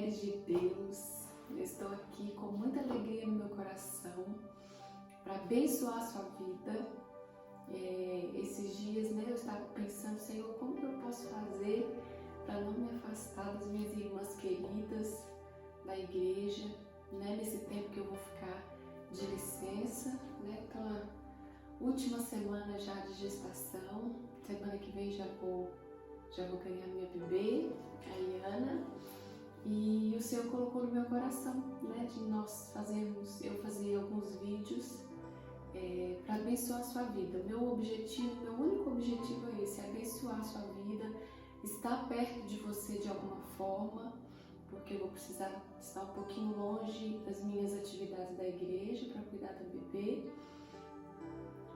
mulheres de Deus, eu estou aqui com muita alegria no meu coração para abençoar a sua vida. Esses dias, eu estava pensando, Senhor, como que eu posso fazer para não me afastar das minhas irmãs queridas da igreja, nesse tempo que eu vou ficar de licença, pela última semana já de gestação. Semana que vem já vou ganhar minha bebê, a Iana, e o Senhor colocou no meu coração, de nós eu fazer alguns vídeos para abençoar a sua vida. Meu único objetivo é esse, abençoar a sua vida, estar perto de você de alguma forma, porque eu vou precisar estar um pouquinho longe das minhas atividades da igreja para cuidar do bebê,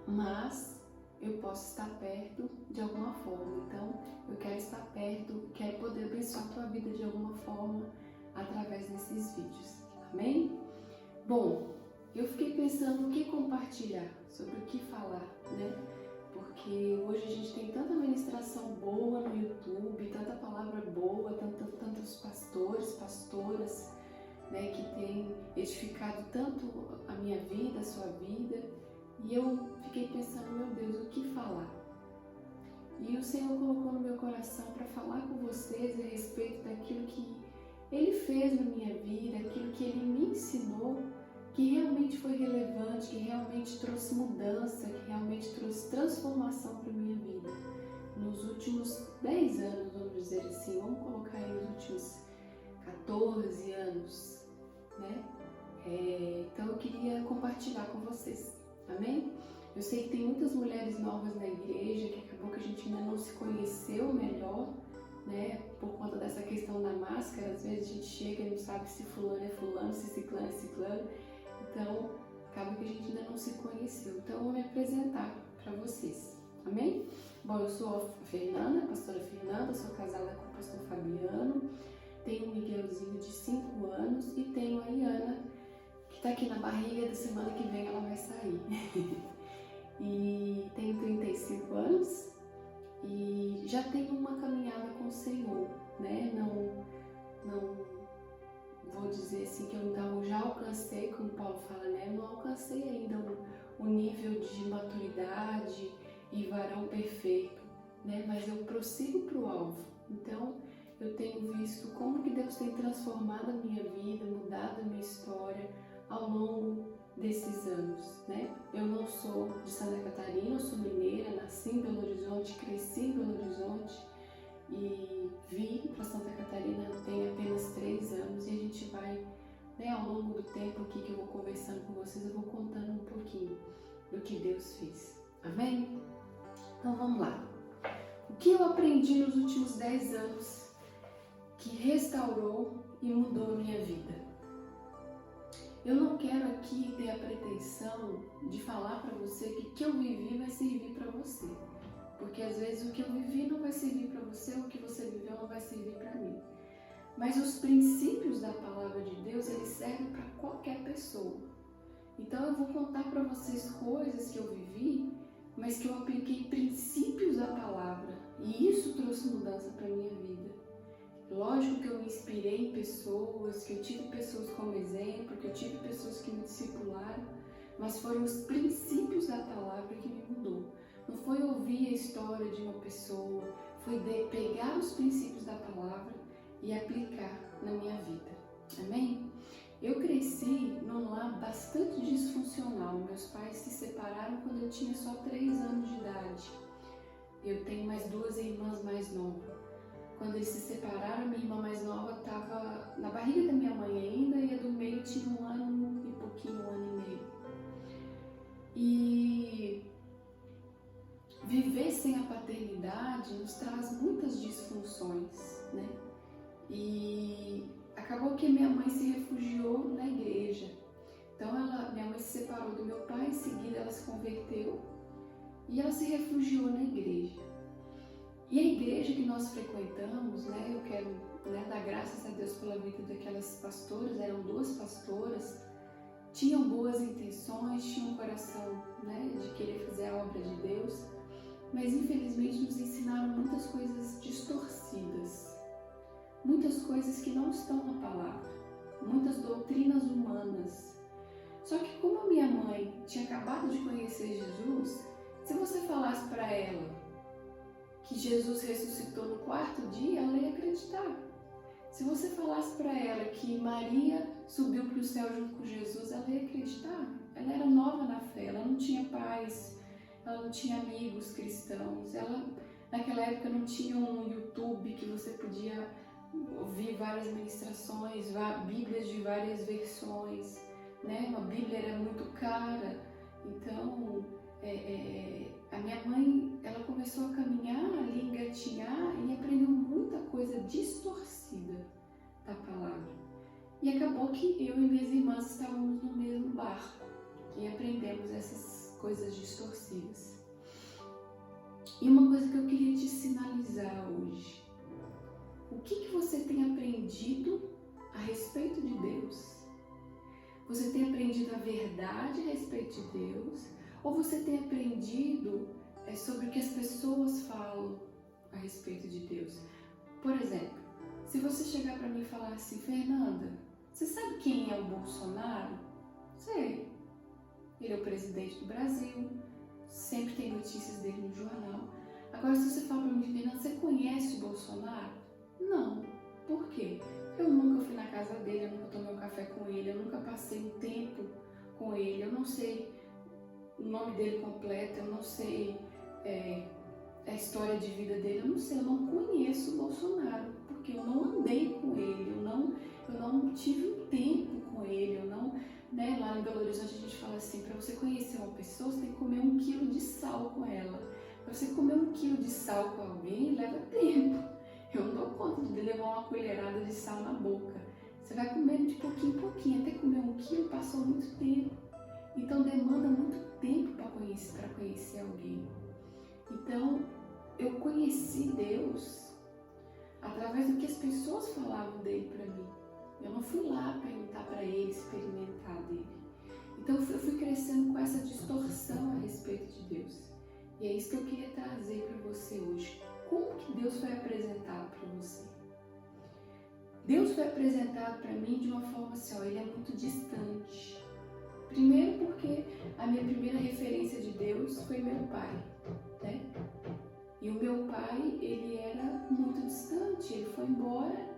mas eu posso estar perto de alguma forma. Então eu quero estar perto, quero poder abençoar a tua vida de alguma forma através desses vídeos, amém? Bom, eu fiquei pensando o que compartilhar, sobre o que falar, porque hoje a gente tem tanta ministração boa no YouTube, tanta palavra boa, tantos pastores, pastoras, que têm edificado tanto a minha vida, a sua vida, e eu fiquei pensando, meu Deus, o que falar? E o Senhor colocou no meu coração para falar com vocês a respeito daquilo que Ele fez na minha vida, aquilo que Ele me ensinou, que realmente foi relevante, que realmente trouxe mudança, que realmente trouxe transformação para a minha vida. Nos últimos 10 anos, vamos dizer assim, vamos colocar aí nos últimos 14 anos, Então eu queria compartilhar com vocês, amém? Eu sei que tem muitas mulheres novas na igreja, que acabou que a gente ainda não se conheceu melhor, por conta dessa questão da máscara. Às vezes a gente chega e não sabe se fulano é fulano, se ciclano é ciclano. Então, acaba que a gente ainda não se conheceu. Então, eu vou me apresentar para vocês, amém? Bom, eu sou a Fernanda, a pastora Fernanda, sou casada com o pastor Fabiano, tenho um Miguelzinho de 5 anos e tenho a Iana, que está aqui na barriga, da semana que vem ela vai sair. E tenho 35 anos e já tenho uma caminhada com o Senhor, Não vou dizer assim que eu já alcancei, como Paulo fala, eu não alcancei ainda o nível de maturidade e varão perfeito, mas eu prossigo para o alvo. Então eu tenho visto como que Deus tem transformado a minha vida, mudado a minha história ao longo desses anos, Eu não sou de Santa Catarina, eu sou mineira, nasci em Belo Horizonte, cresci em Belo Horizonte e vim para Santa Catarina tem apenas 3 anos, e a gente vai, ao longo do tempo aqui que eu vou conversando com vocês, eu vou contando um pouquinho do que Deus fez, amém? Então vamos lá. O que eu aprendi nos últimos 10 anos que restaurou e mudou a minha vida? Eu não quero aqui ter a pretensão de falar para você que o que eu vivi vai servir para você. Porque às vezes o que eu vivi não vai servir para você, o que você viveu não vai servir para mim. Mas os princípios da palavra de Deus, eles servem para qualquer pessoa. Então eu vou contar para vocês coisas que eu vivi, mas que eu apliquei princípios da palavra. E isso trouxe mudança para minha vida. Lógico que eu me inspirei em pessoas, que eu tive pessoas como exemplo, que eu tive pessoas que me discipularam, mas foram os princípios da palavra que me mudou. Não foi ouvir a história de uma pessoa, foi pegar os princípios da palavra e aplicar na minha vida, amém? Eu cresci num lar bastante disfuncional. Meus pais se separaram quando eu tinha só 3 anos de idade. Eu tenho mais 2 irmãs mais novas. Quando eles se separaram, minha irmã mais nova estava na barriga da minha mãe ainda, e a do meio tinha 1 ano e pouquinho, 1 ano e meio. E viver sem a paternidade nos traz muitas disfunções, E acabou que minha mãe se refugiou na igreja. Então minha mãe se separou do meu pai, em seguida ela se converteu e ela se refugiou na igreja. E a igreja que nós frequentamos, eu quero dar graças a Deus pela vida daquelas pastoras, eram 2 pastoras, tinham boas intenções, tinham um coração de querer fazer a obra de Deus, mas infelizmente nos ensinaram muitas coisas distorcidas. muitas coisas que não estão na palavra, muitas doutrinas humanas. Só que como a minha mãe tinha acabado de conhecer Jesus, se você falasse para ela que Jesus ressuscitou no quarto dia, ela ia acreditar. Se você falasse para ela que Maria subiu para o céu junto com Jesus, ela ia acreditar. Ela era nova na fé, ela não tinha pais, ela não tinha amigos cristãos, ela naquela época não tinha um YouTube que você podia ouvir várias ministrações, bíblias de várias versões, né? Uma bíblia era muito cara, então a minha mãe, ela começou a caminhar ali, engatinhar e aprendeu muita coisa distorcida da palavra. E acabou que eu e minhas irmãs estávamos no mesmo barco e aprendemos essas coisas distorcidas. E uma coisa que eu queria te sinalizar hoje: o que você tem aprendido a respeito de Deus? Você tem aprendido a verdade a respeito de Deus? Ou você tem aprendido sobre o que as pessoas falam a respeito de Deus? Por exemplo, se você chegar para mim e falar assim: Fernanda, você sabe quem é o Bolsonaro? Sei. Ele é o presidente do Brasil, sempre tem notícias dele no jornal. Agora, se você fala para mim: Fernanda, você conhece o Bolsonaro? Não. Por quê? Eu nunca fui na casa dele, eu nunca tomei um café com ele, eu nunca passei um tempo com ele, eu não sei o nome dele completo, eu não sei a história de vida dele, eu não sei, eu não conheço o Bolsonaro, porque eu não andei com ele, eu não tive um tempo com ele, eu não, né, lá em Belo Horizonte a gente fala assim: para você conhecer uma pessoa, você tem que comer 1 quilo de sal com ela. Para você comer 1 quilo de sal com alguém, leva tempo. Eu não dou conta de levar uma colherada de sal na boca. Você vai comendo de pouquinho em pouquinho, até comer 1 quilo, passou muito tempo. Então demanda muito tempo para conhecer alguém. Então eu conheci Deus através do que as pessoas falavam dele para mim. Eu não fui lá perguntar para ele, experimentar dele. Então eu fui crescendo com essa distorção a respeito de Deus. E é isso que eu queria trazer para você hoje. Como que Deus foi apresentado para você? Deus foi apresentado para mim de uma forma assim: ele é muito distante. Primeiro porque a minha primeira referência de Deus foi meu pai, né? E o meu pai, ele era muito distante, ele foi embora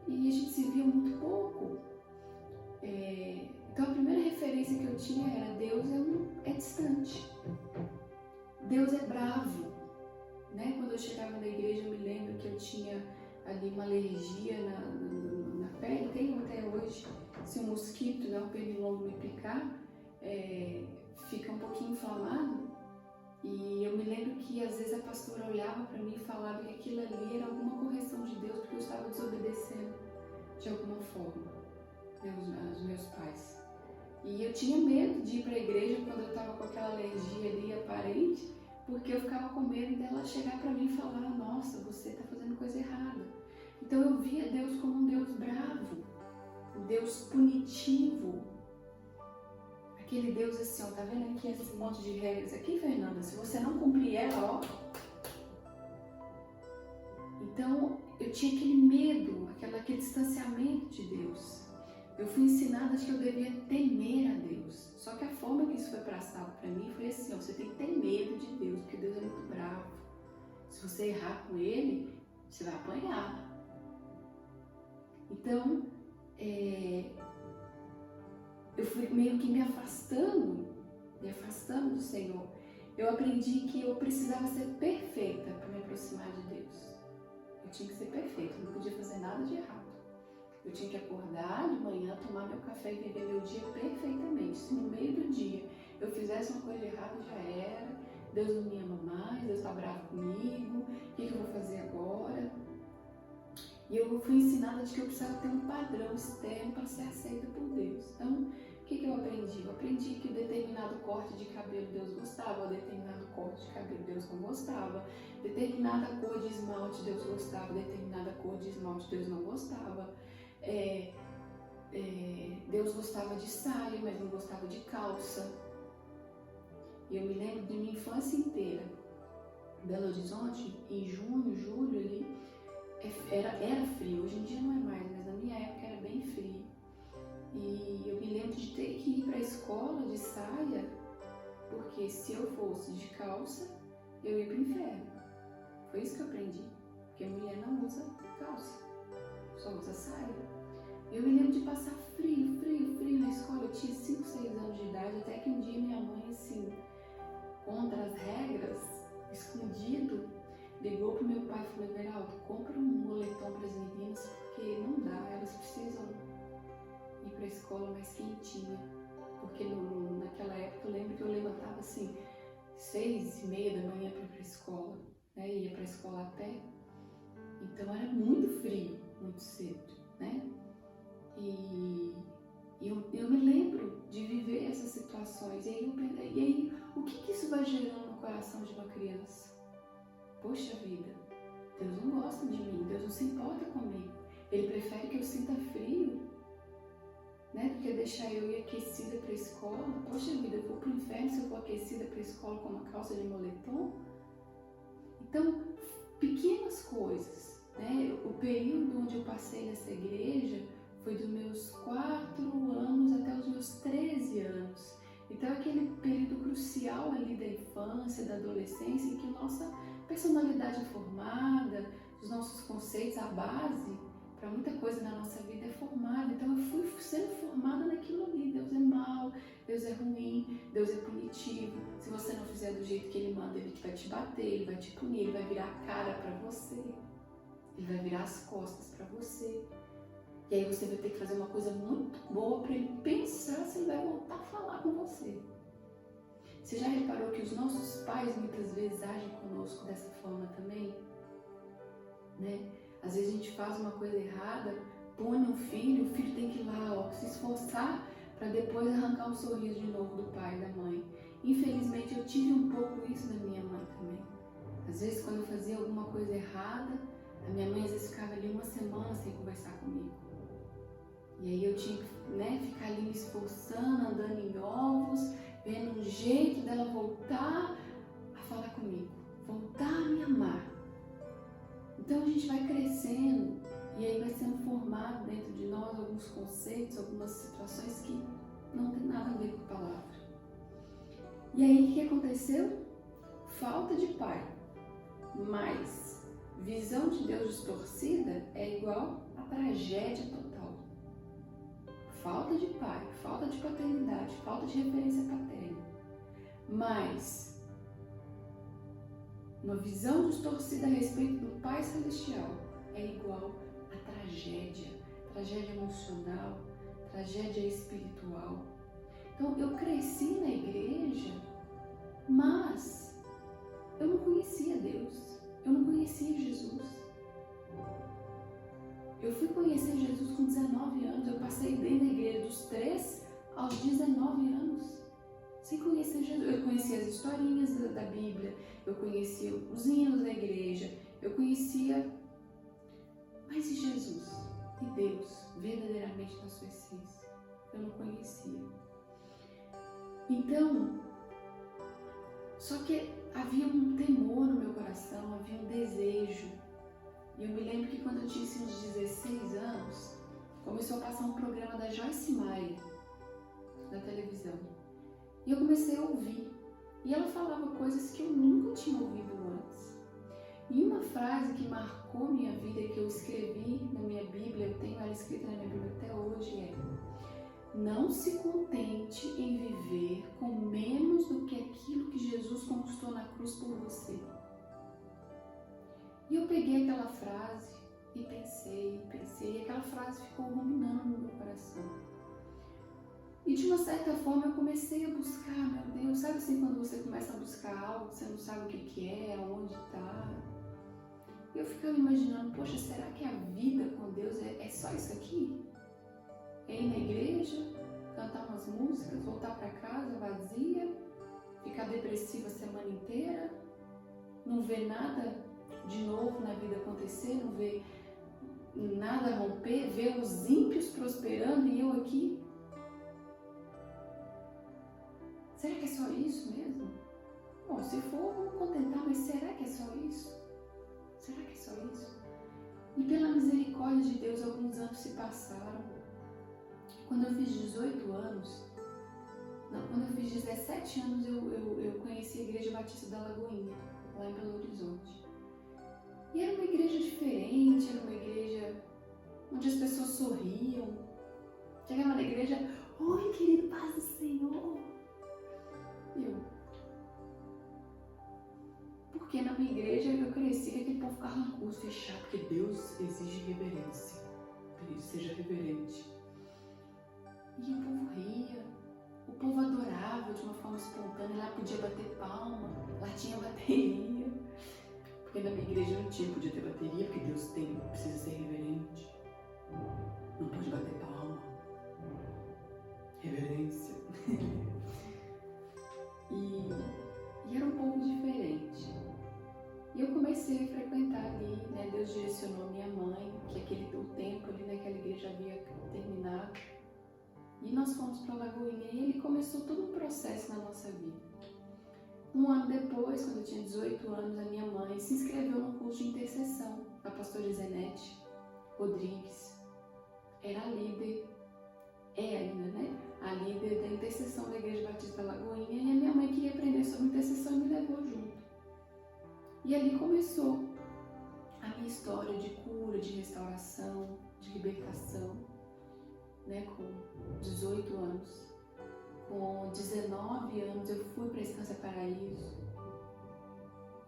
e a gente se via muito pouco. Então a primeira referência que eu tinha era: Deus é distante. Deus é bravo. Né? Quando eu chegava na igreja, eu me lembro que eu tinha ali uma alergia na pele, tenho até hoje. Se um mosquito, né, um pernilongo me picar, fica um pouquinho inflamado. E eu me lembro que às vezes a pastora olhava para mim e falava que aquilo ali era alguma correção de Deus, porque eu estava desobedecendo de alguma forma, né, os meus pais. E eu tinha medo de ir para a igreja quando eu estava com aquela alergia ali aparente, porque eu ficava com medo dela chegar para mim e falar: nossa, você está fazendo coisa errada. Então eu via Deus como um Deus bravo, um Deus punitivo. Aquele Deus assim: ó, tá vendo aqui esse monte de regras aqui, Fernanda? Se você não cumprir ela, ó. Então eu tinha aquele medo, aquele distanciamento de Deus. Eu fui ensinada que eu devia temer a Deus. Só que a forma que isso foi passado para mim foi assim: ó, você tem que ter medo de Deus, porque Deus é muito bravo. Se você errar com Ele, você vai apanhar. Então, eu fui meio que me afastando do Senhor. Eu aprendi que eu precisava ser perfeita para me aproximar de Deus. Eu tinha que ser perfeita, não podia fazer nada de errado. Eu tinha que acordar de manhã, tomar meu café e viver meu dia perfeitamente. Se no meio do dia eu fizesse uma coisa errada, já era. Deus não me ama mais, Deus está bravo comigo, o que eu vou fazer agora? E eu fui ensinada de que eu precisava ter um padrão externo para ser aceita por Deus. Então, o que eu aprendi? Eu aprendi que determinado corte de cabelo Deus gostava, determinado corte de cabelo Deus não gostava, determinada cor de esmalte Deus gostava, determinada cor de esmalte Deus não gostava. Deus gostava de saia, mas não gostava de calça. E eu me lembro de minha infância inteira, em Belo Horizonte, em junho, julho ali, era frio, hoje em dia não é mais, mas na minha época era bem frio. E eu me lembro de ter que ir para a escola de saia, porque se eu fosse de calça, eu ia para o inferno. Foi isso que eu aprendi, porque a mulher não usa calça, só usa saia. Eu me lembro de passar frio na escola. Eu tinha 5, 6 anos de idade, até que um dia minha mãe, assim, contra as regras, escondido, ligou pro meu pai e falou: Everaldo, compra um moletom para as meninas, porque não dá, elas precisam ir para a escola mais quentinha. Porque naquela época eu lembro que eu levantava assim 6h30 da manhã para ir para a escola, né? Ia para a escola a pé, então era muito frio, muito cedo, né? E eu me lembro de viver essas situações. E aí o que isso vai gerando no coração de uma criança? Poxa vida, Deus não gosta de mim, Deus não se importa comigo. Ele prefere que eu sinta frio, né, do que deixar eu ir aquecida para a escola. Poxa vida, eu vou para o inferno se eu for aquecida para a escola com uma calça de moletom. Então, pequenas coisas, né? O período onde eu passei nessa igreja foi dos meus 4 anos até os meus 13 anos. Então, aquele período crucial ali da infância, da adolescência, em que nossa personalidade é formada, os nossos conceitos, a base para muita coisa na nossa vida é formada. Então, eu fui sendo formada naquilo ali. Deus é mau, Deus é ruim, Deus é punitivo. Se você não fizer do jeito que Ele manda, Ele vai te bater, Ele vai te punir, Ele vai virar a cara para você, Ele vai virar as costas para você. E aí você vai ter que fazer uma coisa muito boa para Ele pensar se Ele vai voltar a falar com você. Você já reparou que os nossos pais muitas vezes agem conosco dessa forma também? Né? Às vezes a gente faz uma coisa errada, põe um filho, o filho tem que ir lá, se esforçar para depois arrancar um sorriso de novo do pai e da mãe. Infelizmente eu tive um pouco isso da minha mãe também. Às vezes quando eu fazia alguma coisa errada, a minha mãe às vezes ficava ali uma semana sem conversar comigo. E aí eu tinha que, né, ficar ali me esforçando, andando em ovos, vendo um jeito dela voltar a falar comigo, voltar a me amar. Então a gente vai crescendo e aí vai sendo formado dentro de nós alguns conceitos, algumas situações que não tem nada a ver com a palavra. E aí o que aconteceu? Falta de pai, mas visão de Deus distorcida é igual a tragédia total. Falta de pai, falta de paternidade, falta de referência paterna, mas uma visão distorcida a respeito do Pai Celestial é igual a tragédia emocional, tragédia espiritual. Então eu cresci na igreja, mas eu não conhecia Deus, eu não conhecia Jesus. Eu fui conhecer Jesus com 19 anos, eu passei dentro da igreja dos 3 aos 19 anos, sem conhecer Jesus. Eu conhecia as historinhas da Bíblia, eu conhecia os hinos da igreja, eu conhecia, mas e Jesus? E Deus, verdadeiramente na sua essência? Eu não conhecia. Então, só que havia um temor no meu coração, havia um desejo. E eu me lembro que quando eu tinha uns 16 anos, começou a passar um programa da Joyce Meyer na televisão. E eu comecei a ouvir. E ela falava coisas que eu nunca tinha ouvido antes. E uma frase que marcou minha vida, que eu escrevi na minha Bíblia, eu tenho ela escrita na minha Bíblia até hoje, é: não se contente em viver com menos do que aquilo que Jesus conquistou na cruz por você. E eu peguei aquela frase e pensei, e aquela frase ficou ruminando no meu coração. E de uma certa forma eu comecei a buscar, meu Deus, sabe assim, quando você começa a buscar algo, você não sabe o que é, aonde está. E eu ficava imaginando, poxa, será que a vida com Deus é só isso aqui? É ir na igreja, cantar umas músicas, voltar para casa vazia, ficar depressiva a semana inteira, não ver nada de novo na vida acontecer, não ver nada romper, ver os ímpios prosperando e eu aqui? Será que é só isso mesmo? Bom, se for, vamos contentar, mas será que é só isso? Será que é só isso? E pela misericórdia de Deus, alguns anos se passaram. Quando eu fiz 18 anos, quando eu fiz 17 anos, eu conheci a Igreja Batista da Lagoinha, lá em Belo Horizonte. E era uma igreja diferente, era uma igreja onde as pessoas sorriam. Chegava na igreja, oi querido, paz do Senhor. Porque na minha igreja eu cresci que aquele povo ficava na curso fechado, porque Deus exige reverência, seja reverente. E o povo ria, o povo adorava de uma forma espontânea, lá podia bater palma, lá tinha bateria. Porque na minha igreja não tinha, podia ter bateria, porque Deus precisa ser reverente. Não pode bater palma. Reverência. E era um pouco diferente. E eu comecei a frequentar ali, né? Deus direcionou minha mãe, que o tempo ali naquela igreja havia terminado. E nós fomos para Lagoinha e ele começou todo um processo na nossa vida. Um ano depois, quando eu tinha 18 anos, a minha mãe se inscreveu no curso de intercessão. A pastora Zenete Rodrigues era a líder, é ainda, né? A líder da intercessão da Igreja Batista Lagoinha, e a minha mãe queria aprender sobre intercessão e me levou junto. E ali começou a minha história de cura, de restauração, de libertação, né? Com 18 anos. Com 19 anos eu fui para a Estância Paraíso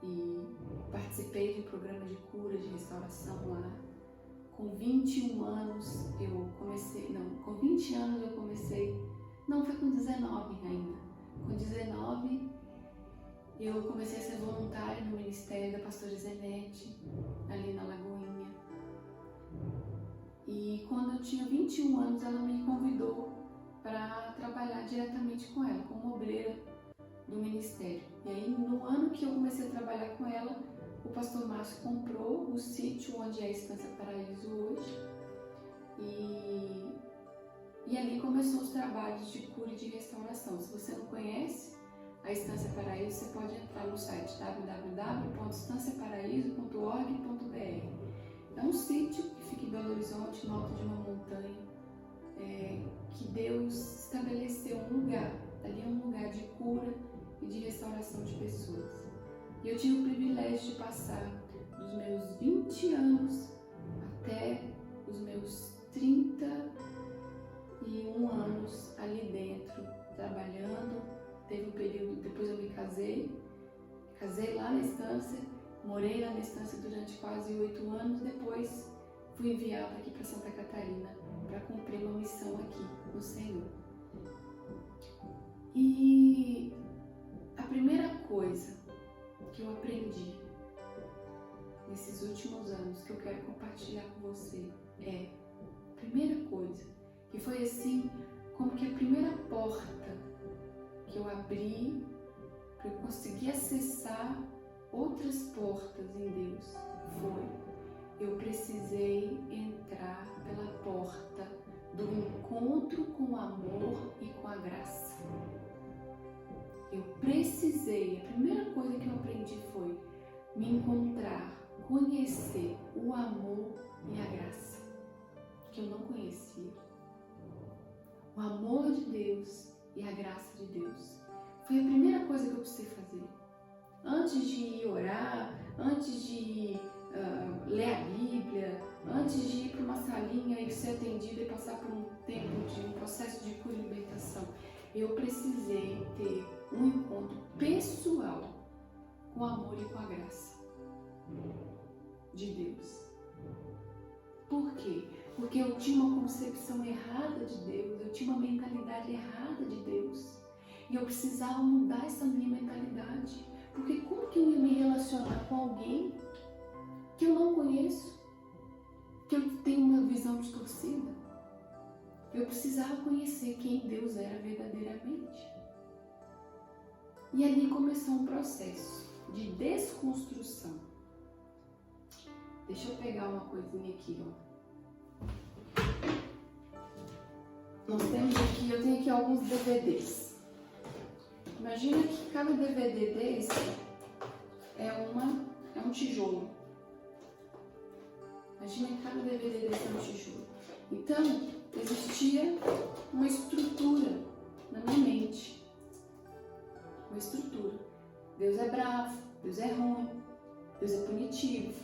e participei de um programa de cura, de restauração lá. Com 21 anos eu comecei, com 20 anos eu comecei, foi com 19 ainda. Com 19 eu comecei a ser voluntária no ministério da pastora Zenete, ali na Lagoinha. E quando eu tinha 21 anos ela me convidou para trabalhar diretamente com ela, como obreira do ministério. E aí, no ano que eu comecei a trabalhar com ela, o pastor Márcio comprou o sítio onde é a Estância Paraíso hoje. E ali começou os trabalhos de cura e de restauração. Se você não conhece a Estância Paraíso, você pode entrar no site www.estanciaparaíso.org.br. É um sítio que fica em Belo Horizonte, no alto de uma montanha, que Deus estabeleceu um lugar, ali é um lugar de cura e de restauração de pessoas. E eu tive o privilégio de passar dos meus 20 anos até os meus 31 anos ali dentro, trabalhando. Teve um período, depois eu me casei lá na estância, morei lá na estância durante quase 8 anos, depois fui enviada aqui para Santa Catarina para cumprir uma missão aqui no Senhor. E a primeira coisa que eu aprendi nesses últimos anos que eu quero compartilhar com você a primeira coisa, que foi assim, como que a primeira porta que eu abri para eu conseguir acessar outras portas em Deus foi: eu precisei entrar pela porta do encontro com o amor e com a graça. Eu precisei, a primeira coisa que eu aprendi foi me encontrar, conhecer o amor e a graça, que eu não conhecia. O amor de Deus e a graça de Deus. Foi a primeira coisa que eu precisei fazer. Antes de ir orar, antes de ler a Bíblia, antes de ir para uma salinha e ser atendida e passar por um tempo de um processo de cura e libertação, eu precisei ter um encontro pessoal com o amor e com a graça de Deus. Por quê? Porque eu tinha uma concepção errada de Deus, eu tinha uma mentalidade errada de Deus. E eu precisava mudar essa minha mentalidade. Porque como que eu ia me relacionar com alguém que eu não conheço, que eu tenho uma visão distorcida? Eu precisava conhecer quem Deus era verdadeiramente. E ali começou um processo de desconstrução. Deixa eu pegar uma coisinha aqui, ó. Nós temos aqui, eu tenho aqui alguns DVDs. Imagina que cada DVD desse é um tijolo. Imagina cada DVD desse é um tijolo. Então, existia uma estrutura na minha mente. Uma estrutura. Deus é bravo, Deus é ruim, Deus é punitivo,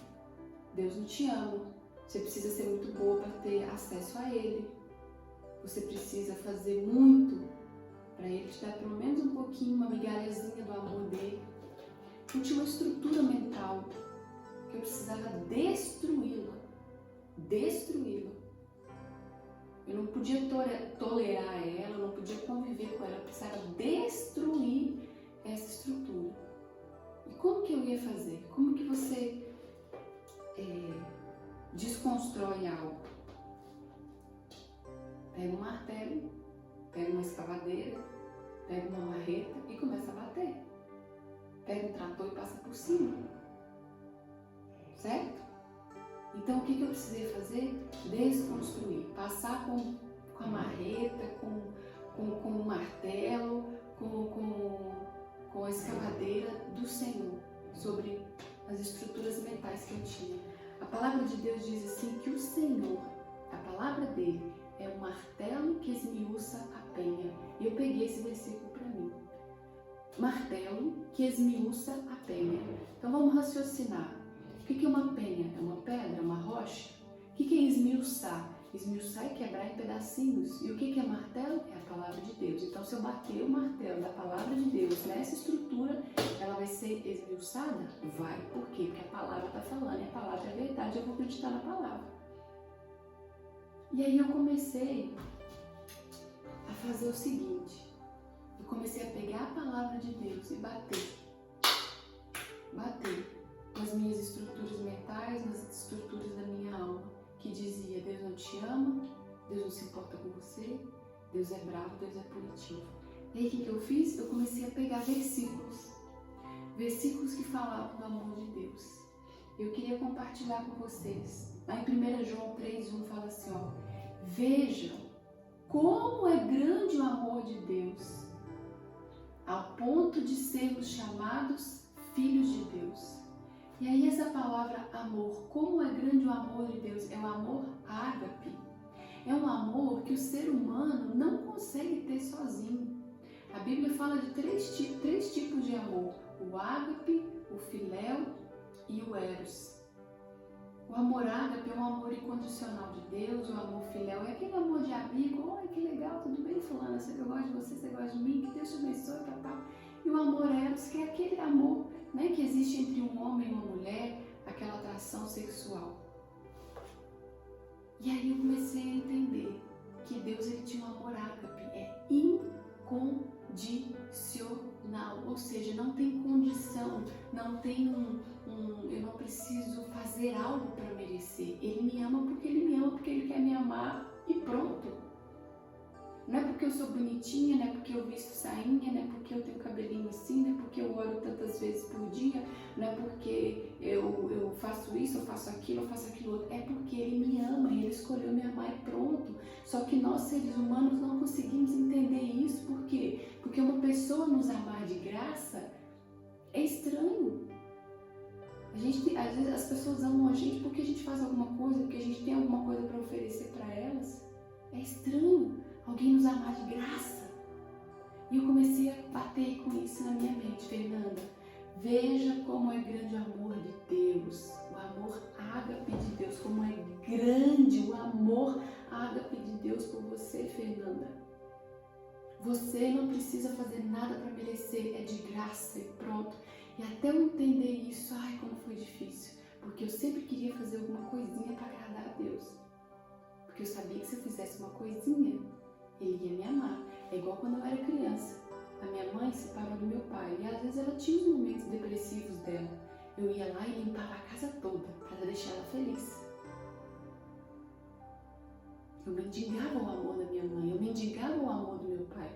Deus não te ama. Você precisa ser muito boa para ter acesso a Ele. Você precisa fazer muito para Ele te dar pelo menos um pouquinho, uma migalhazinha do amor dele. Eu tinha uma estrutura mental que eu precisava destruí-la. Eu não podia tolerar ela, eu não podia conviver com ela, eu precisava destruir essa estrutura. E como que eu ia fazer? Como que você desconstrói algo? Pega um martelo, pega uma escavadeira, pega uma marreta e começa a bater. Pega um trator e passa por cima. Certo? Então o que eu precisei fazer? Desconstruir. Passar com a marreta, com o martelo, com a escavadeira do Senhor sobre as estruturas mentais que eu tinha. A palavra de Deus diz assim que o Senhor, a palavra dele, é um martelo que esmiuça a penha. E eu peguei esse versículo para mim. Martelo que esmiuça a penha. Então vamos raciocinar. O que é uma penha? É uma pedra? É uma rocha? O que é esmiuçar? Esmiuçar é quebrar em pedacinhos. E o que é martelo? É a palavra de Deus. Então se eu bater o martelo da palavra de Deus nessa estrutura, ela vai ser esmiuçada? Vai. Por quê? Porque a palavra está falando. E a palavra é verdade. Eu vou acreditar na palavra. E aí eu comecei a fazer o seguinte. Eu comecei a pegar a palavra de Deus e bater nas minhas estruturas mentais, nas estruturas da minha alma, que dizia: Deus não te ama, Deus não se importa com você, Deus é bravo, Deus é punitivo. E aí o que eu fiz? Eu comecei a pegar versículos que falavam do amor de Deus. Eu queria compartilhar com vocês. Lá em 1 João 3:1 fala assim, ó: vejam como é grande o amor de Deus, ao ponto de sermos chamados filhos de Deus. E aí essa palavra amor, como é grande o amor de Deus, é o amor ágape. É um amor que o ser humano não consegue ter sozinho. A Bíblia fala de três tipos de amor: o ágape, o filéu e o eros. O amor ágape é um amor incondicional de Deus, o amor filéu é aquele amor de amigo: oi, que legal, tudo bem, fulana, eu gosto de você, você gosta de mim, que Deus te abençoe, papai. E o amor eros, que é aquele amor, né, que existe entre um homem e uma mulher, aquela atração sexual. E aí eu comecei a entender que Deus, ele tinha um amor ágape, é incondicional, ou seja, não tem condição, não tem eu não preciso fazer algo para merecer. Ele me ama porque ele me ama, porque ele quer me amar e pronto. Não é porque eu sou bonitinha, não é porque eu visto sainha, não é porque eu tenho cabelinho assim, não é porque eu oro tantas vezes por dia, não é porque eu faço isso, eu faço aquilo outro. É porque ele me ama, ele escolheu me amar e pronto. Só que nós, seres humanos, não conseguimos entender isso. Por quê? Porque uma pessoa nos amar de graça é estranho. Às vezes as pessoas amam a gente porque a gente faz alguma coisa, porque a gente tem alguma coisa para oferecer para elas. É estranho alguém nos amar de graça. E eu comecei a bater com isso na minha mente. Fernanda, veja como é grande o amor de Deus, o amor ágape de Deus, como é grande o amor ágape de Deus por você, Fernanda. Você não precisa fazer nada para merecer, é de graça e pronto. E até eu entender isso, ai, como foi difícil, porque eu sempre queria fazer alguma coisinha para agradar a Deus. Porque eu sabia que se eu fizesse uma coisinha, Ele ia me amar. É igual quando eu era criança. A minha mãe se separou do meu pai e às vezes ela tinha os momentos depressivos dela. Eu ia lá e limpava a casa toda para deixar ela feliz. Eu mendigava o amor da minha mãe, eu mendigava o amor do meu pai.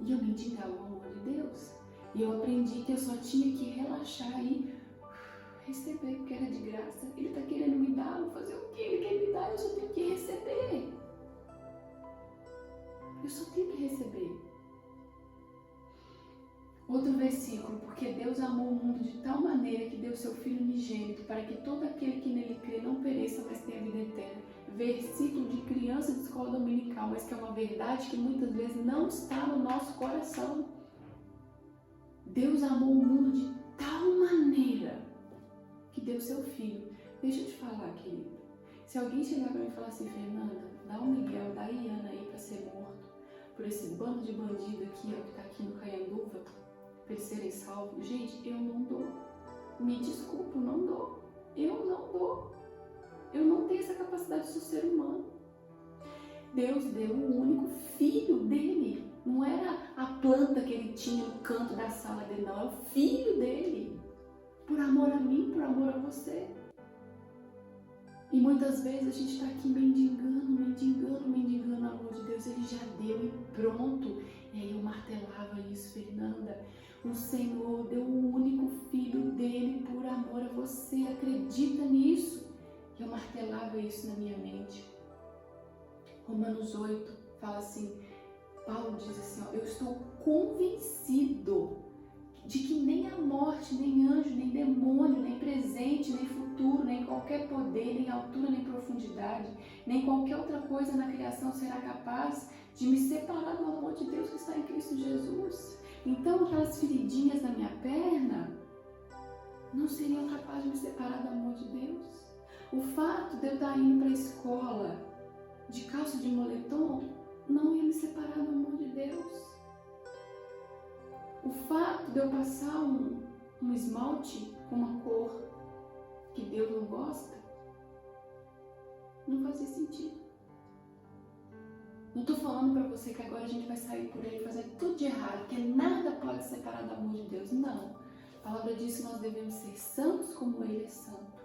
E eu mendigava o amor de Deus. E eu aprendi que eu só tinha que relaxar e receber, porque era de graça. Ele está querendo me dar, vou fazer o que Ele quer me dar, eu só tenho que receber. Eu só tenho que receber. Outro versículo, porque Deus amou o mundo de tal maneira que deu seu Filho unigênito para que todo aquele que nele crê não pereça, mas tenha vida eterna. Versículo de criança de escola dominical, mas que é uma verdade que muitas vezes não está no nosso coração. Deus amou o mundo de tal maneira que deu seu Filho. Deixa eu te falar, querido. Se alguém chegar para mim e falar assim, Fernanda, dá o Miguel, dá a Iana aí para ser morto por esse bando de bandido aqui, ó, que tá aqui no Caianduva, para eles serem salvos. Gente, eu não dou. Me desculpa, não dou. Eu não dou. Eu não tenho essa capacidade de ser humano. Deus deu o único filho dele. Não era a planta que ele tinha no canto da sala dele, não. É o filho dele. Por amor a mim, por amor a você. E muitas vezes a gente está aqui mendigando o amor de Deus. Ele já deu e pronto. E aí eu martelava isso, Fernanda. O Senhor deu o único filho dele por amor a você. Acredita nisso? E eu martelava isso na minha mente. Romanos 8 fala assim, Paulo diz assim, ó, eu estou convencido de que nem a morte, nem anjo, nem demônio, nem presente, nem futuro, nem qualquer poder, nem altura, nem profundidade, nem qualquer outra coisa na criação será capaz de me separar do amor de Deus que está em Cristo Jesus. Então aquelas feridinhas na minha perna não seriam capazes de me separar do amor de Deus. O fato de eu estar indo para a escola de calça de moletom não ia me separar do amor de Deus. O fato de eu passar um esmalte com uma cor que Deus não gosta, não fazia sentido. Não estou falando para você que agora a gente vai sair por aí fazendo tudo de errado, que nada pode separar do amor de Deus. Não. A palavra diz que nós devemos ser santos como Ele é santo.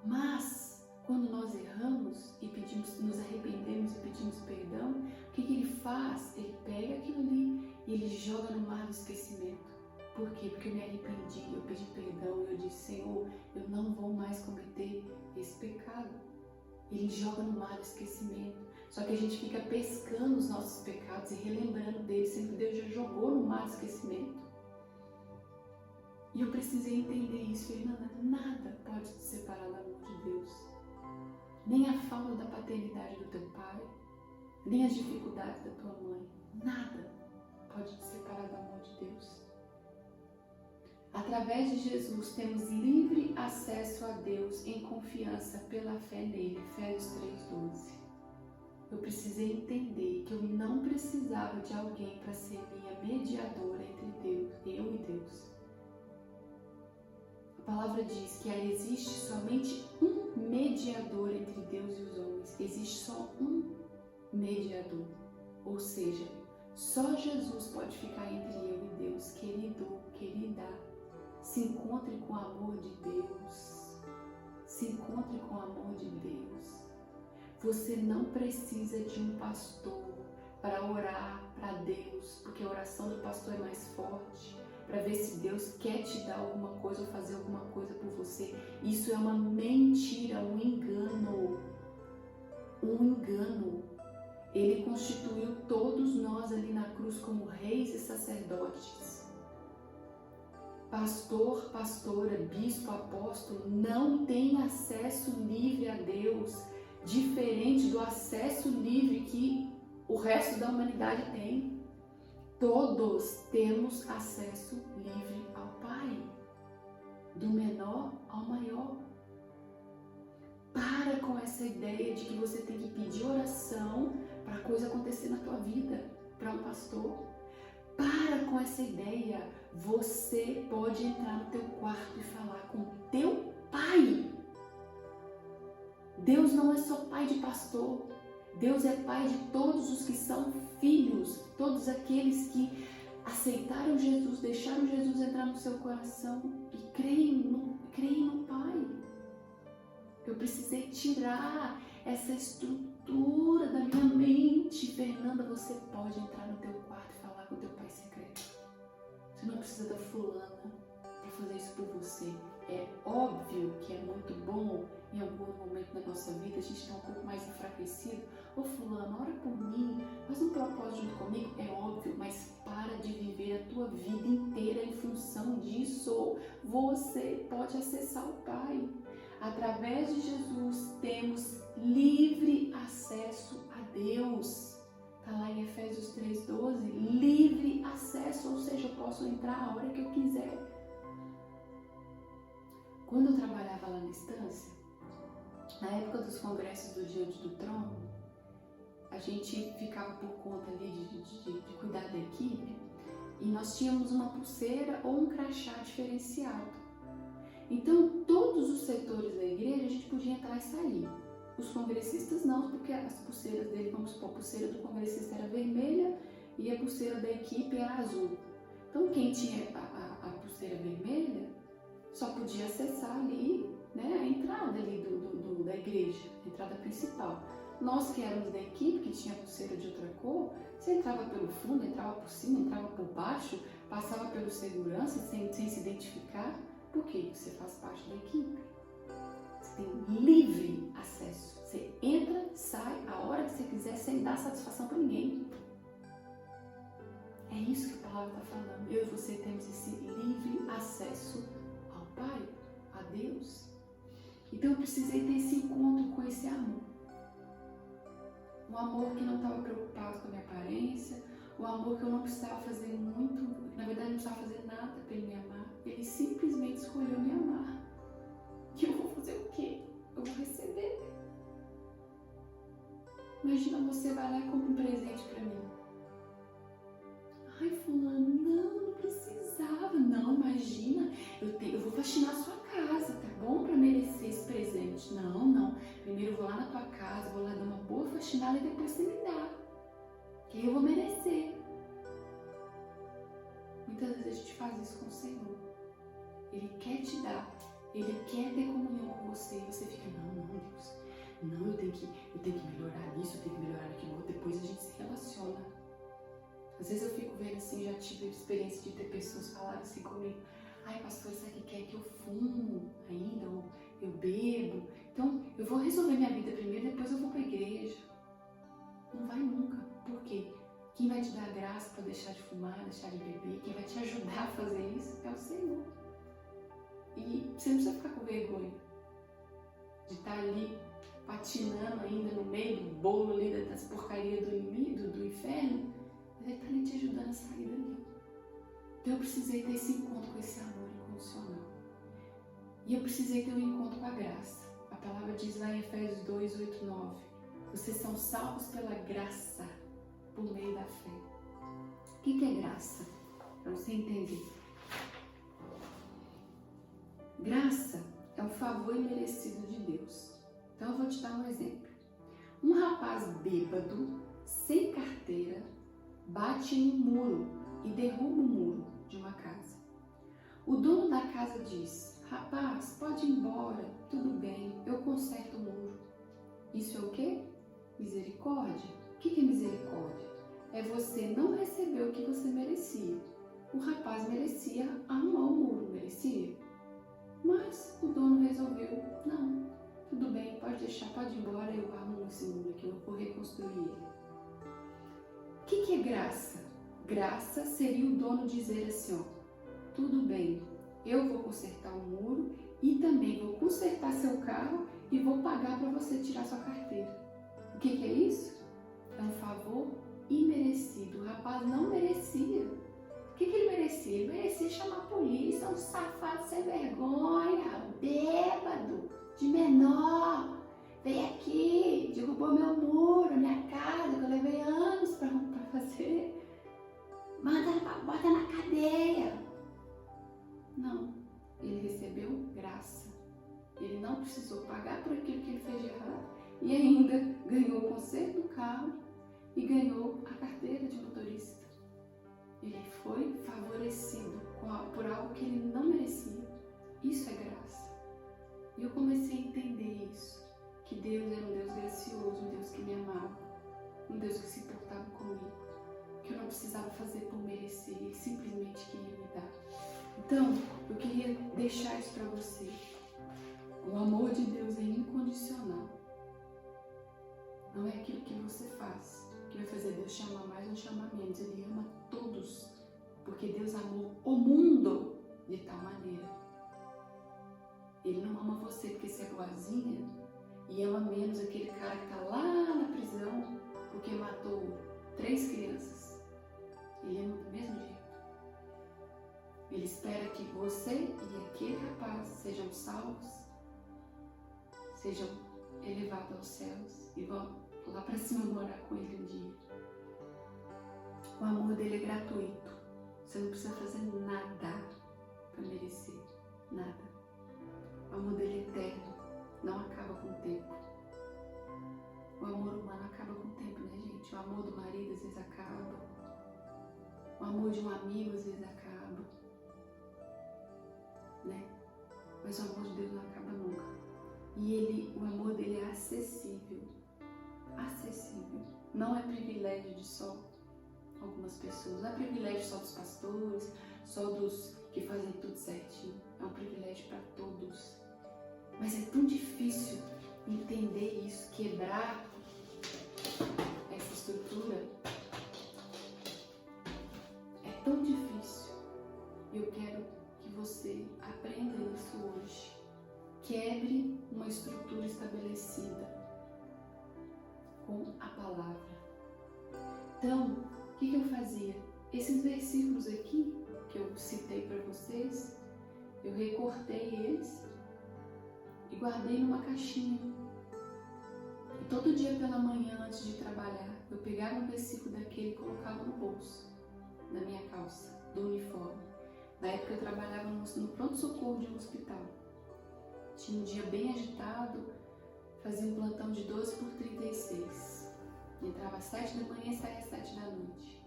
Mas, quando nós erramos e nos arrependemos e pedimos perdão, o que Ele faz? Ele pega aquilo ali e Ele joga no mar do esquecimento. Por quê? Porque eu me arrependi, eu pedi perdão e eu disse, Senhor, eu não vou mais cometer esse pecado. Ele joga no mar do esquecimento. Só que a gente fica pescando os nossos pecados e relembrando deles, sendo que Deus já jogou no mar do esquecimento. E eu precisei entender isso, Fernanda. Nada pode te separar do amor de Deus. Nem a falta da paternidade do teu pai, nem as dificuldades da tua mãe. Nada pode te separar do amor de Deus. Através de Jesus temos livre acesso a Deus em confiança pela fé nele. Efésios 3:12. Eu precisei entender que eu não precisava de alguém para ser minha mediadora entre Deus, eu e Deus. A palavra diz que existe somente um mediador entre Deus e os homens. Existe só um mediador. Ou seja, só Jesus pode ficar entre eu e Deus. Querido, querida, se encontre com o amor de Deus. Se encontre com o amor de Deus. Você não precisa de um pastor para orar para Deus, porque a oração do pastor é mais forte, para ver se Deus quer te dar alguma coisa ou fazer alguma coisa por você. Isso é uma mentira, um engano. Um engano. Ele constituiu todos nós ali na cruz como reis e sacerdotes. Pastor, pastora, bispo, apóstolo não tem acesso livre a Deus, diferente do acesso livre que o resto da humanidade tem. Todos temos acesso livre ao Pai, do menor ao maior. Para com essa ideia de que você tem que pedir oração para a coisa acontecer na tua vida, para um pastor. Para com essa ideia. Você pode entrar no teu quarto e falar com teu pai. Deus não é só pai de pastor. Deus é pai de todos os que são filhos, todos aqueles que aceitaram Jesus, deixaram Jesus entrar no seu coração e creem no Pai. Eu precisei tirar essa estrutura da minha mente. Fernanda, você pode entrar no teu quarto e falar com o teu pai secreto. Você não precisa da fulana para fazer isso por você. É óbvio que é muito bom em algum momento da nossa vida a gente está um pouco mais enfraquecido, ô fulano, ora por mim, faz um propósito junto comigo, é óbvio, mas para de viver a tua vida inteira em função disso. Você pode acessar o Pai. Através de Jesus temos livre acesso a Deus. Está lá em Efésios 3,12, livre acesso, ou seja, eu posso entrar a hora que eu quiser. Quando eu trabalhava lá na Estância, na época dos congressos do Diante do Trono, a gente ficava por conta ali de cuidar da equipe e nós tínhamos uma pulseira ou um crachá diferenciado. Então, todos os setores da igreja a gente podia entrar e sair. Os congressistas não, porque as pulseiras dele, vamos supor, a pulseira do congressista era vermelha e a pulseira da equipe era azul. Então, quem tinha a pulseira vermelha só podia acessar ali, né, a entrada ali da igreja, a entrada principal. Nós que éramos da equipe, que tinha pulseira de outra cor, você entrava pelo fundo, entrava por cima, entrava por baixo, passava pelo segurança sem se identificar. Por quê? Você faz parte da equipe. Você tem livre acesso. Você entra, sai, a hora que você quiser, sem dar satisfação para ninguém. É isso que a palavra está falando. Eu e você temos esse livre acesso ao Pai, a Deus. Então eu precisei ter esse encontro com esse amor. Um amor que não estava preocupado com a minha aparência, um amor que eu não precisava fazer muito, na verdade não precisava fazer nada para ele me amar. Ele simplesmente escolheu me amar. E eu vou fazer o quê? Eu vou receber. Imagina, você vai lá e compra um presente para mim. Ai, fulano, não precisava. Não, imagina, eu vou faxinar a sua casa, tá bom? Para merecer esse presente. Não. Primeiro eu vou lá na tua casa, vou lá dar uma boa faxinada e depois você me dá. Que eu vou merecer. Muitas vezes a gente faz isso com o Senhor. Ele quer te dar. Ele quer ter comunhão com você. E você fica, não, Deus. Não, eu tenho que melhorar isso, eu tenho que melhorar aquilo. Depois a gente se relaciona. Às vezes eu fico vendo assim, já tive a experiência de ter pessoas falarem assim comigo. Ai, pastor, isso aqui quer que eu fumo ainda, ou eu bebo. Então, eu vou resolver minha vida primeiro, depois eu vou para a igreja. Não vai nunca. Por quê? Quem vai te dar graça para deixar de fumar, deixar de beber, quem vai te ajudar a fazer isso é o Senhor. E você não precisa ficar com vergonha de estar ali patinando ainda no meio do bolo ali das porcarias do inferno. Mas Ele está ali te ajudando a sair dali. Então eu precisei ter esse encontro com esse amor incondicional. E eu precisei ter um encontro com a graça. A palavra diz lá em Efésios 2, 8, 9. Vocês são salvos pela graça, por meio da fé. O que é graça? Para você entender. Graça é um favor imerecido de Deus. Então eu vou te dar um exemplo. Um rapaz bêbado, sem carteira, bate em um muro e derruba o muro de uma casa. O dono da casa diz: rapaz, pode ir embora, tudo bem, eu conserto o muro. Isso é o quê? Misericórdia. O que é misericórdia? É você não receber o que você merecia. O rapaz merecia arrumar o muro, merecia? Mas o dono resolveu: não, tudo bem, pode deixar, pode ir embora, eu arrumo esse muro aqui, eu vou reconstruir ele. O que é graça? Graça seria o dono dizer assim, ó, tudo bem, eu vou consertar o muro e também vou consertar seu carro e vou pagar para você tirar sua carteira. O que é isso? É um favor imerecido. O rapaz não merecia. O que ele merecia? Ele merecia chamar a polícia, um safado sem vergonha, bêbado, de menor. Veio aqui, derrubou meu muro, minha casa, que eu levei anos para fazer. Bota na cadeia. Não, ele recebeu graça. Ele não precisou pagar por aquilo que ele fez de errado. E ainda ganhou o conserto do carro e ganhou a carteira de motorista. Ele foi favorecido por algo que ele não merecia. Isso é graça. E eu comecei a entender isso. Que Deus era um Deus gracioso, um Deus que me amava, um Deus que se importava comigo, que eu não precisava fazer por merecer, Ele simplesmente queria me dar. Então, eu queria deixar isso para você. O amor de Deus é incondicional. Não é aquilo que você faz que vai fazer Deus te amar mais ou chamar menos. Ele ama todos, porque Deus amou o mundo de tal maneira. Ele não ama você porque você é boazinha e ama menos aquele cara que está lá na prisão porque matou 3 crianças. Ele ama do mesmo jeito. Ele espera que você e aquele rapaz sejam salvos, sejam elevados aos céus e vão lá para cima morar com ele um dia. O amor dele é gratuito. Você não precisa fazer nada para merecer. Nada. O amor dele é eterno. Não acaba com o tempo. O amor humano acaba com o tempo, né, gente? O amor do marido às vezes acaba. O amor de um amigo às vezes acaba. Né? Mas o amor de Deus não acaba nunca. E o amor dele é acessível. Acessível. Não é privilégio de só algumas pessoas. Não é privilégio só dos pastores, só dos que fazem tudo certinho. É um privilégio para todos. Mas é tão difícil entender isso, quebrar essa estrutura. É tão difícil. Eu quero que você aprenda isso hoje. Quebre uma estrutura estabelecida com a palavra. Então, o que eu fazia? Esses versículos aqui, que eu citei para vocês, eu recortei eles e guardei numa caixinha. E todo dia pela manhã, antes de trabalhar, eu pegava um versículo daquele e colocava no bolso da minha calça, do uniforme. Na época eu trabalhava no pronto-socorro de um hospital. Tinha um dia bem agitado, fazia um plantão de 12 por 36. Entrava às 7 da manhã e saía às 7 da noite.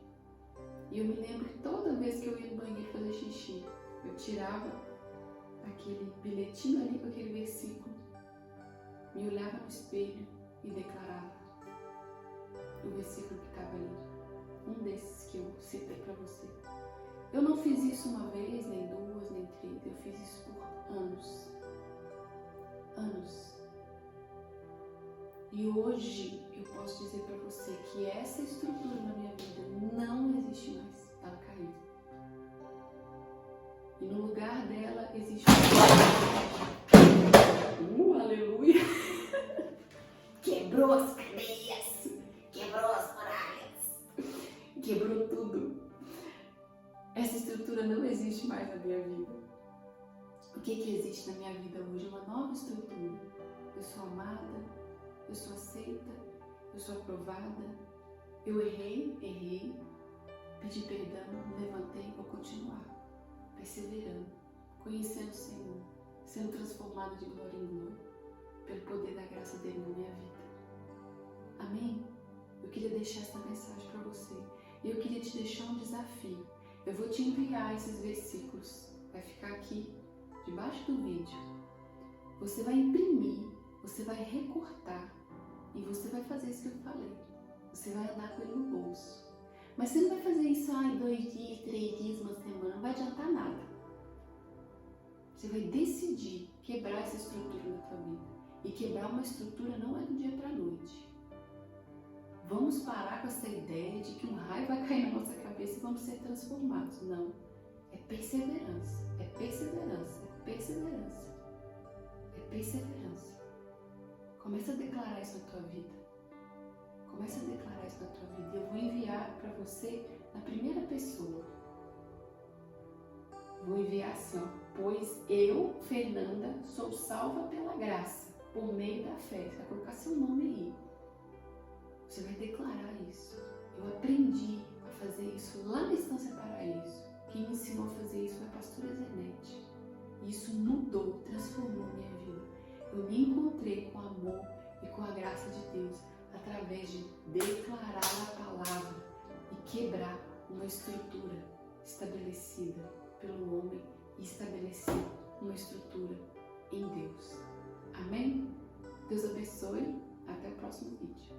E eu me lembro que toda vez que eu ia no banheiro fazer xixi, eu tirava aquele bilhetinho ali com aquele versículo, me olhava no espelho e declarava o versículo que estava ali. Um desses que eu citei para você. Eu não fiz isso uma vez, nem duas, nem três. Eu fiz isso por anos. Anos. E hoje eu posso dizer para você que essa estrutura na minha vida não existe mais. Ela caiu. E no lugar dela existe aleluia! Quebrou as cadeias, quebrou as muralhas, quebrou tudo. Essa estrutura não existe mais na minha vida. O que existe na minha vida hoje? Uma nova estrutura. Eu sou amada, eu sou aceita, eu sou aprovada. Eu errei, pedi perdão, me levantei e vou continuar. Perseverando, conhecendo o Senhor, sendo transformado de glória em glória, pelo poder da graça dele na minha vida. Amém? Eu queria deixar essa mensagem para você. E eu queria te deixar um desafio. Eu vou te enviar esses versículos. Vai ficar aqui, debaixo do vídeo. Você vai imprimir, você vai recortar e você vai fazer isso que eu falei. Você vai andar com ele no bolso. Mas você não vai fazer isso em 2 dias, 3 dias, uma semana. Não vai adiantar nada. Você vai decidir quebrar essa estrutura na tua vida. E quebrar uma estrutura não é do dia para a noite. Vamos parar com essa ideia de que um raio vai cair na nossa cabeça e vamos ser transformados. Não. É perseverança. É perseverança. É perseverança. É perseverança. Começa a declarar isso na tua vida. Começa a declarar isso na tua vida. Eu vou enviar para você na primeira pessoa. Vou enviar assim, ó. Pois eu, Fernanda, sou salva pela graça, por meio da fé. Você vai colocar seu nome aí. Você vai declarar isso. Eu aprendi a fazer isso lá na Estância Paraíso. Quem me ensinou a fazer isso foi a pastora Zenete. Isso mudou, transformou minha vida. Eu me encontrei com amor e com a graça de Deus através de declarar a palavra e quebrar uma estrutura estabelecida pelo homem e estabelecer uma estrutura em Deus. Amém? Deus abençoe. Até o próximo vídeo.